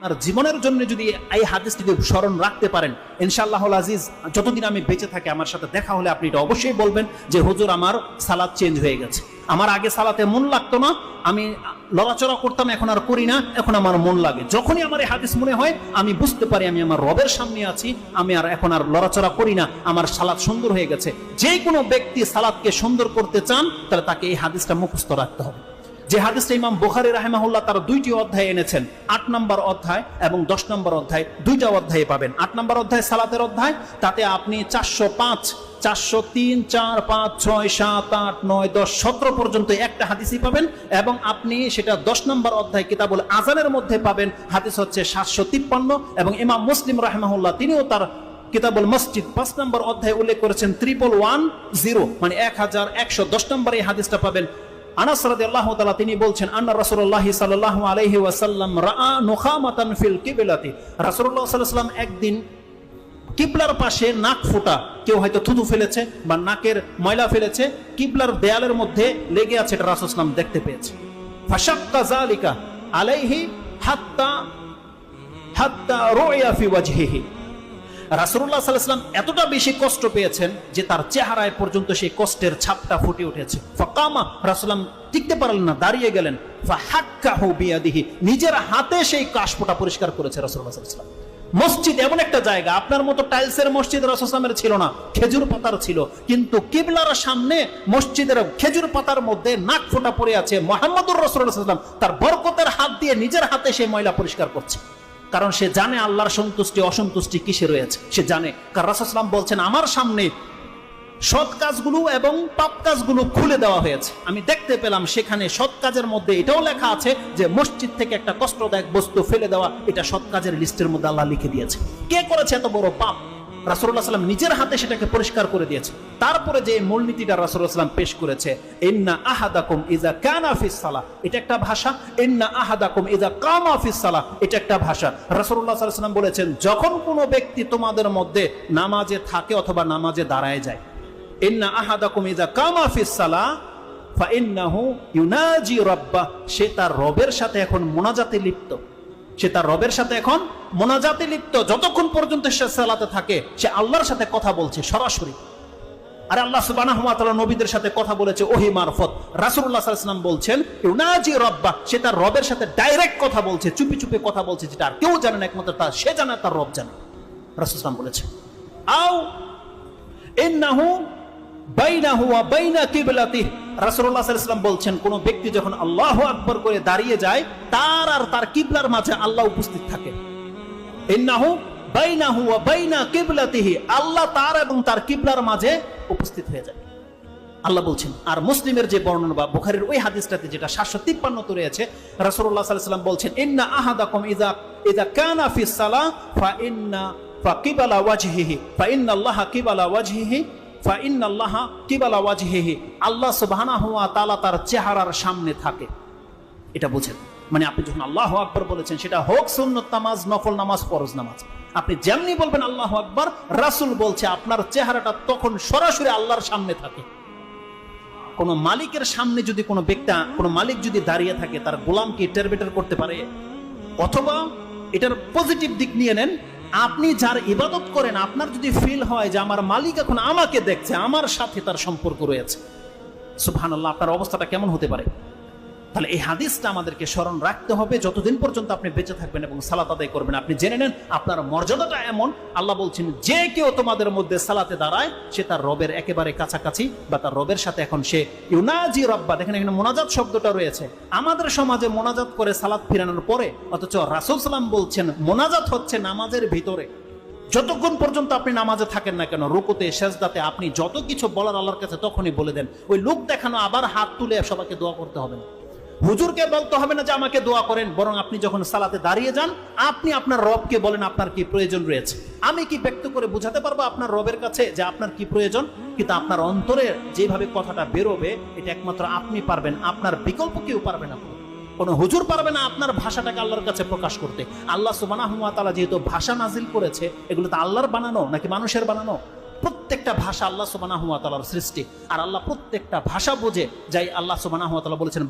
আর জীবনের জন্য যদি এই হাদিসটিকে স্মরণ রাখতে পারেন, ইনশাআল্লাহুল আজিজ যতদিন আমি বেঁচে থাকি আমার সাথে দেখা হলে আপনি এটা অবশ্যই বলবেন যে হুজুর আমার সালাত চেঞ্জ হয়ে গেছে, আমার আগে সালাতে মন লাগতো না, আমি লড়াচড়া করতাম, এখন আর করি না, এখন আমার মন লাগে। যখনই আমার এই হাদিস মনে হয় আমি বুঝতে পারি আমি আমার রবের সামনে আছি, আমি আর এখন আর লড়াচড়া করি না, আমার সালাত সুন্দর হয়ে গেছে। যে কোনো ব্যক্তি সালাতকে সুন্দর করতে চান তাহলে তাকে এই হাদিসটা মুখস্থ রাখতে হবে। যে হাদিসটা ইমাম বুখারী রাহিমাহুল্লাহ তার দুইটি অধ্যায় এনেছেন, 8 নম্বর অধ্যায় এবং 10 নম্বর অধ্যায়, দুইটা অধ্যায়ে পাবেন। 8 নম্বর অধ্যায় সালাতের অধ্যায়, তাতে আপনি 405, 403, 4, 5, 6, 7, 8, 9, 10, 17 পর্যন্ত একটা হাদিসই পাবেন। এবং আপনি সেটা 10 নম্বর অধ্যায় কিতাবুল আযানের মধ্যে পাবেন, হাদিস হচ্ছে 753। এবং ইমাম মুসলিম রাহিমাহুল্লাহ তিনিও তার কিতাবুল মসজিদ 5 নম্বর অধ্যায়ে উল্লেখ করেছেন 1110, মানে 1110 নম্বর এই হাদিসটা পাবেন। আনাস রাদিয়াল্লাহু তাআলা তিনি বলছেন, আন্না রাসূলুল্লাহ সাল্লাল্লাহু আলাইহি ওয়াসাল্লাম রাআ নুখামাতান ফিল কিবলাতি, রাসূলুল্লাহ সাল্লাল্লাহু আলাইহি ওয়াসাল্লাম একদিন কিবলার পাশে নাক ফোঁটা, কেউ হয়তো থুতু ফেলেছে বা নাকের ময়লা ফেলেছে, কিবলার দেয়ালের মধ্যে লেগে আছে, এটা রাসূল সাল্লাল্লাহু আলাইহি ওয়াসাল্লাম দেখতে পেয়েছে। ফাশাক্কা যালিকা আলাইহি হাত্তা রুইয়া ফি ওয়াজহিহি, রাসূলুল্লাহ সাল্লাল্লাহু আলাইহি ওয়াসাল্লাম এতটা বেশি কষ্ট পেয়েছেন যে তার চেহারায় পর্যন্ত সেই কষ্টের ছাপটা ফুটে উঠেছে। ফাকামা, রাসূলুল্লাহ টিকতে পারলেন না, দাঁড়িয়ে গেলেন। ফাহাক্কাহু বিয়াদিহি, নিজের হাতে সেই কাশফোঁটা পরিষ্কার করেছে রাসূলুল্লাহ সাল্লাল্লাহু আলাইহি ওয়াসাল্লাম। মসজিদ এমন একটা জায়গা, আপনার মতো টাইলসের মসজিদ রাসূল সাল্লাল্লাহু আলাইহি ওয়াসাল্লামের ছিল না, খেজুর পাতার ছিল, কিন্তু কিবলার সামনে মসজিদের খেজুর পাতার মধ্যে নাক ফোঁটা পড়ে আছে, মুহাম্মদুর রাসূলুল্লাহ সাল্লাল্লাহু আলাইহি ওয়াসাল্লাম তার বরকতের হাত দিয়ে নিজের হাতে সেই ময়লা পরিষ্কার করছে। কারণ সে জানে আল্লাহর সন্তুষ্টি অসন্তুষ্টি কিসে রয়েছে, সে জানে। কারণ রাসূল সাল্লাল্লাহু আলাইহি ওয়াসাল্লাম বলছেন, আমার সামনে সৎ কাজগুলো এবং পাপ কাজগুলো খুলে দেওয়া হয়েছে, আমি দেখতে পেলাম সেখানে সৎ কাজের মধ্যে এটাও লেখা আছে যে মসজিদ থেকে একটা কষ্টদায়ক বস্তু ফেলে দেওয়া, এটা সৎ কাজের লিস্টের মধ্যে আল্লাহ লিখে দিয়েছে। কে করেছে এত বড় পাপ? রাসূলুল্লাহ সাল্লাল্লাহু আলাইহি ওয়াসাল্লাম নিজের হাতে সেটাকে পরিষ্কার করে দিয়েছে। তারপরে যে মূলনীতিটা রাসূলুল্লাহ সাল্লাল্লাহু আলাইহি ওয়াসাল্লাম পেশ করেছে, ইন্না আহাদাকুম ইযা কানা ফিস সালাহ, এটা একটা ভাষা। ইন্না আহাদাকুম ইযা কামা ফিস সালাহ, এটা একটা ভাষা। রাসূলুল্লাহ সাল্লাল্লাহু আলাইহি ওয়াসাল্লাম বলেছেন, যখন কোনো ব্যক্তি তোমাদের মধ্যে নামাজে থাকে অথবা নামাজে দাঁড়ায় যায়, ইন্না আহাদাকুম ইযা কামা ফিস সালাহ ফাইন্নাহু ইউনাজি রাব্বাহ, সে তার রবের সাথে এখন মুনাজাতে লিপ্ত, সে তার রবের সাথে এখন মুনাজাতে লিপ্ত। যতক্ষণ পর্যন্ত সে সালাতে থাকে সে আল্লাহর সাথে কথা বলছে সরাসরি। আর আল্লাহ সুবহানাহু ওয়া তাআলা নবীদের সাথে কথা বলেছে ওহী মারফত। রাসূলুল্লাহ সাল্লাল্লাহু আলাইহি ওয়াসাল্লাম বলছেন, ইউনাজি রাব্বাহ, সে তার রবের সাথে ডাইরেক্ট কথা বলছে, চুপি চুপি কথা বলছে, যেটা আর কেউ জানে না, একমাত্র তার সে জানে, তার রব জানে। রাসূল সাল্লাল্লাহু আলাইহি ওয়াসাল্লাম বলেছে, আও ইন্নাহু বাইনাহু ওয়া বাইনা কিবলাতিহি, রাসূলুল্লাহ সাল্লাল্লাহু আলাইহি ওয়াসাল্লাম বলছেন, কোন ব্যক্তি যখন আল্লাহু আকবার করে দাঁড়িয়ে যায়, তার আর তার কিবলার মাঝে আল্লাহ উপস্থিত থাকে। ইন্নাহু বাইনাহু ওয়া বাইনা কিবলাতিহি, আল্লাহ তার এবং তার কিবলার মাঝে উপস্থিত হয়ে যায়, আল্লাহ বলছেন। আর মুসলিমের যে বর্ণনা বা বুখারীর ওই হাদিসটাতে যেটা 753 রয়েছে, রাসূলুল্লাহ সাল্লাল্লাহু আলাইহি ওয়াসাল্লাম বলছেন, ইন্না আহাদাকুম ইযা কানা ফিস সালাহ ফাকিবালা ওয়াজহিহি ফাইন্নাল্লাহা কিবালা ওয়াজহিহি ফাইন্নাল্লাহা কিবালা ওয়াজহিহি, আল্লাহ সুবহানাহু ওয়া তাআলা তার চেহারার সামনে থাকে, এটা বুঝেন। মানে আপনি যখন আল্লাহু আকবার বলেছেন, সেটা হোক সুন্নত নামাজ, নফল নামাজ, ফরজ নামাজ, আপনি যেমনি বলবেন আল্লাহু আকবার, রাসূল বলছে আপনার চেহারাটা তখন সরাসরি আল্লাহর সামনে থাকে। কোন মালিকের সামনে যদি কোনো ব্যক্তি, কোন মালিক যদি দাঁড়িয়ে থাকে, তার গোলামকে টেরবেটার করতে পারে? অথবা এটার পজিটিভ দিক নিয়ে নেন, আপনি যার ইবাদত করেন, আপনার যদি ফিল হয় যে আমার মালিক এখন আমাকে দেখছে, আমার সাথে তার সম্পর্ক রয়েছে, সুবহানাল্লাহ, আপনার অবস্থাটা কেমন হতে পারে? তাহলে এই হাদিসটা আমাদেরকে স্মরণ রাখতে হবে যতদিন পর্যন্ত আপনি বেঁচে থাকবেন এবং সালাত আদায় করবেন। আপনি জেনে নেন আপনার মর্যাদাটা এমন, আল্লাহ বলছেন, যে কেউ তোমাদের মধ্যে সালাতে দাঁড়ায় সে তার রবের একেবারে কাছাকাছি, বা তার রবের সাথে এখন সে ইউনাজি রাব্বা। দেখেন এখানে মোনাজাত শব্দটা রয়েছে। আমাদের সমাজে মোনাজাত করে সালাত ফিরানোর পরে, অথচ রাসূল সাল্লাল্লাহু আলাইহি ওয়াসাল্লাম বলছেন মোনাজাত হচ্ছে নামাজের ভিতরে। যতক্ষণ পর্যন্ত আপনি নামাজে থাকেন না কেন, রুকুতে সেজদাতে আপনি যত কিছু বলার আল্লাহর কাছে তখনই বলে দেন। ওই লোক দেখানো আবার হাত তুলে সবাইকে দোয়া করতে হবে না, হুজুরকে বলতে হবে না যে আমাকে দোয়া করেন, বরং আপনি যখন সালাতে দাঁড়িয়ে যান, আপনি আপনার রবকে বলেন আপনার কি প্রয়োজন রয়েছে। আমি কি ব্যক্ত করে বোঝাতে পারবো আপনার রবের কাছে যে আপনার কি প্রয়োজন? কিন্তু আপনার অন্তরে যেভাবে কথাটা বেরোবে, এটা একমাত্র আপনি পারবেন, আপনার বিকল্প কেউ পারবে না, কোনো হুজুর পারবে না আপনার ভাষাটাকে আল্লাহর কাছে প্রকাশ করতে। আল্লাহ সুবহানাহু ওয়া তাআলা যেহেতু ভাষা নাজিল করেছে, এগুলো তো আল্লাহর বানানো নাকি মানুষের বানানো? প্রত্যেকটা ভাষা আল্লাহ সুবহানাহু ওয়া তাআলার সৃষ্টি, আর আল্লাহ প্রত্যেকটা ভাষা বোঝে, যাই আল্লাহ সুবহানাহু ওয়া তাআলা বলেছেন